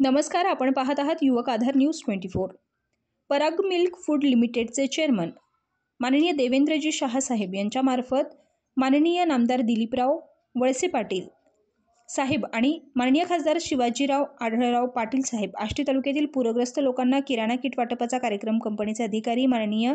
नमस्कार, आपण पाहत आहात युवक आधार न्यूज 24। पराग मिल्क फूड लिमिटेडचे चेअरमन माननीय देवेंद्रजी शहा साहेब यांच्यामार्फत माननीय नामदार दिलीपराव वळसे पाटील साहेब आणि माननीय खासदार शिवाजीराव आढळराव पाटील साहेब आष्टी तालुक्यातील पूरग्रस्त लोकांना किराणा किट वाटपाचा कार्यक्रम कंपनीचे अधिकारी माननीय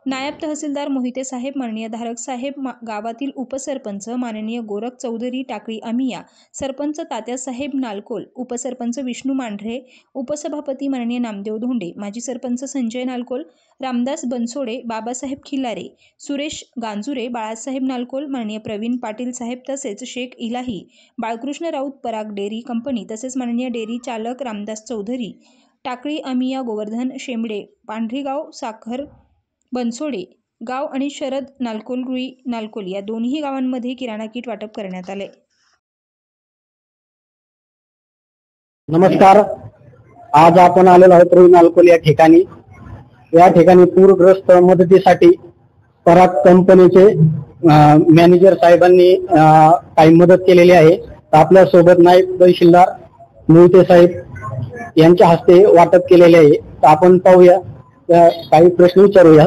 नायब तहसीलदार मोहिते साहेब, माननीय धारक साहेब, गावातील उपसरपंच माननीय गोरख चौधरी टाकळी अमिया, सरपंच तात्यासाहेब नालकोल, उपसरपंच विष्णू मांढरे, उपसभापती माननीय नामदेव धोंडे, माजी सरपंच संजय नालकोल, रामदास बनसोडे, बाबासाहेब खिल्लारे, सुरेश गांजुरे, बाळासाहेब नालकोल, माननीय प्रवीण पाटील साहेब तसेच शेख इलाही, बाळकृष्ण राऊत, पराग डेअरी कंपनी तसेच माननीय डेअरी चालक रामदास चौधरी, टाकळी अमिया, गोवर्धन शेंबडे, पांढरीगाव, साखर बनसोडे गाव आणि शरद नालकोल रुई नालकोल या दोन्ही गावांमध्ये किराणा किट वाटप करण्यात आले। नमस्कार, आज आपण आलेलो आहोत रुई नालकोल या ठिकाणी। पूरग्रस्त मदतीसाठी पराग कंपनीचे मॅनेजर साहेबांनी काही मदत केलेली आहे। आपल्या सोबत नायब तहसीलदार मोहिते साहेब यांच्या हस्ते वाटप केलेले आहे। तर आपण पाहूया, काही प्रश्न विचारूया।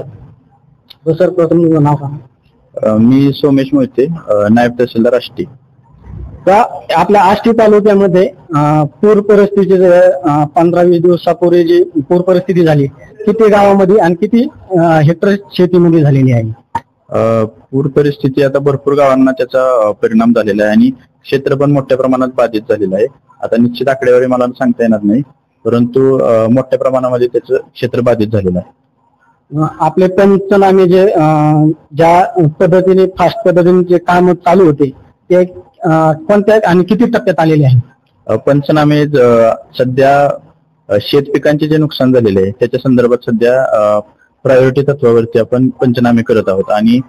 सर, प्रथम तुमचं नाव सांगा। मी सोमेश मोहिते, नायब तहसीलदार आष्टी। आपल्या आष्टी तालुक्यामध्ये पूर परिस्थिती 15-20 दिवसापूर्वी जी पूर परिस्थिती झाली, किती गावामध्ये आणि किती हेक्टर शेतीमध्ये झालेली आहे? पूर परिस्थिती आता भरपूर गावांना त्याचा परिणाम झालेला आहे आणि क्षेत्र पण मोठ्या प्रमाणात बाधित झालेलं आहे। आता निश्चित आकडेवारी मला सांगता येणार नाही, परंतु मोठ्या प्रमाणामध्ये त्याचं क्षेत्र बाधित झालेलं आहे। आपले पंचनामे ज्या पद्धतीने फास्ट पद्धतीने जे काम चालू होते ते कोणत्या आणि किती टप्प्यात आलेले आहे? पंचनामे सध्या शेत पिकांचे जे नुकसान झालेले आहे त्याच्या संदर्भात सध्या प्रायोरिटी तत्वावरती आपण पंचनामे करत आहोत आणि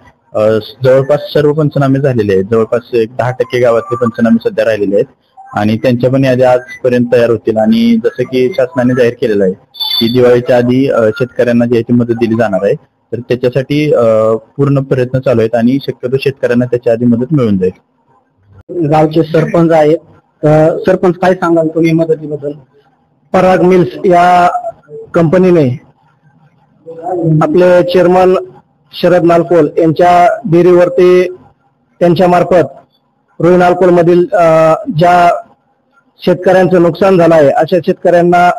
जवळपास सर्व पंचनामे झालेले आहेत। जवळपास 10% गावातले पंचनामे सध्या राहिलेले आहेत आणि त्यांच्या पण यादी आजपर्यंत तयार होतील। आणि जसं की शासनाने जाहीर केलेलं आहे की दिवाळीच्या आधी शेतकऱ्यांना जी मदत दिली जाणार आहे, तर त्याच्यासाठी पूर्ण प्रयत्न चालू आहेत आणि शक्यतो शेतकऱ्यांना त्याच्या आधी मदत मिळून जाईल। गावचे सरपंच आहेत, सरपंच काय सांगाल तुम्ही मदतीबद्दल? पराग मिल्स या कंपनीने आपले चेअरमन शरद नालकोल यांच्या डेअरीवरती त्यांच्या मार्फत रुई नालकोल मधील ज्या शेतकऱ्यांचं नुकसान झालं आहे अशा शेतकऱ्यांना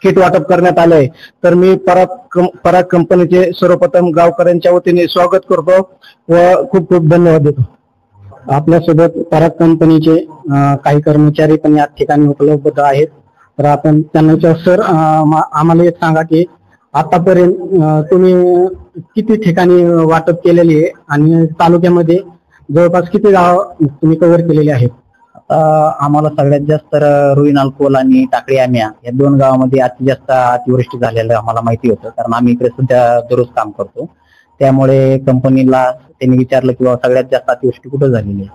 किट वाटप करण्यात आलंय। तर मी पराग कंपनीचे सर्वप्रथम गावकऱ्यांच्या वतीने स्वागत करतो व खूप खूप धन्यवाद देतो। आपल्यासोबत पराग कंपनीचे काही कर्मचारी पण या ठिकाणी उपलब्ध आहेत। तर आपण त्यांना विचारू, सर आम्हाला एक सांगा की आतापर्यंत तुम्ही किती ठिकाणी वाटप केलेली आहे आणि तालुक्यामध्ये जवळपास किती गाव तुम्ही कव्हर केलेले आहेत? आम्हाला सगळ्यात जास्त रुई नालकोल आणि टाकळी अमिया या 2 गावामध्ये जास्त अतिवृष्टी झालेलं आम्हाला माहिती होतं, कारण आम्ही इकडे सध्या दररोज काम करतो। त्यामुळे कंपनीला त्यांनी विचारलं की बाबा सगळ्यात जास्त अतिवृष्टी कुठं झालेली आहे,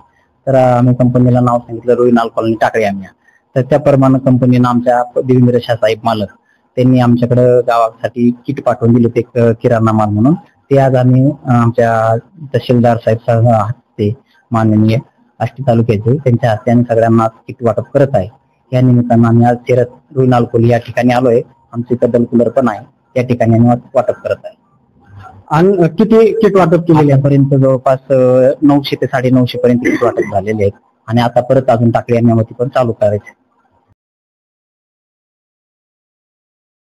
तर आम्ही कंपनीला नाव सांगितलं रुई नालकोल आणि टाकळी अमिया। तर त्याप्रमाणे कंपनीनं आमच्या देवेंद्र शहा साहेब मालक त्यांनी आमच्याकडे गावासाठी किट पाठवून दिले ते किराणा माल म्हणून। ते आज आम्ही आमच्या तहसीलदार साहेब हस्ते माननीय आष्टी तालुक्याचे त्यांच्या हस्ते आम्ही सगळ्यांना किट वाटप करत आहे। या निमित्तानं आम्ही आज शिरत रुई नालकोल या ठिकाणी आलोय। आमचे कदम कूलर पण आहे, त्या ठिकाणी आम्ही वाटप करत आहे। आणि किती किट वाटप केलेले? आतापर्यंत जवळपास 900 ते 950 पर्यंत किट वाटप झालेले आहेत आणि आता परत अजून टाकळी अमियामध्ये पण चालू करायचे।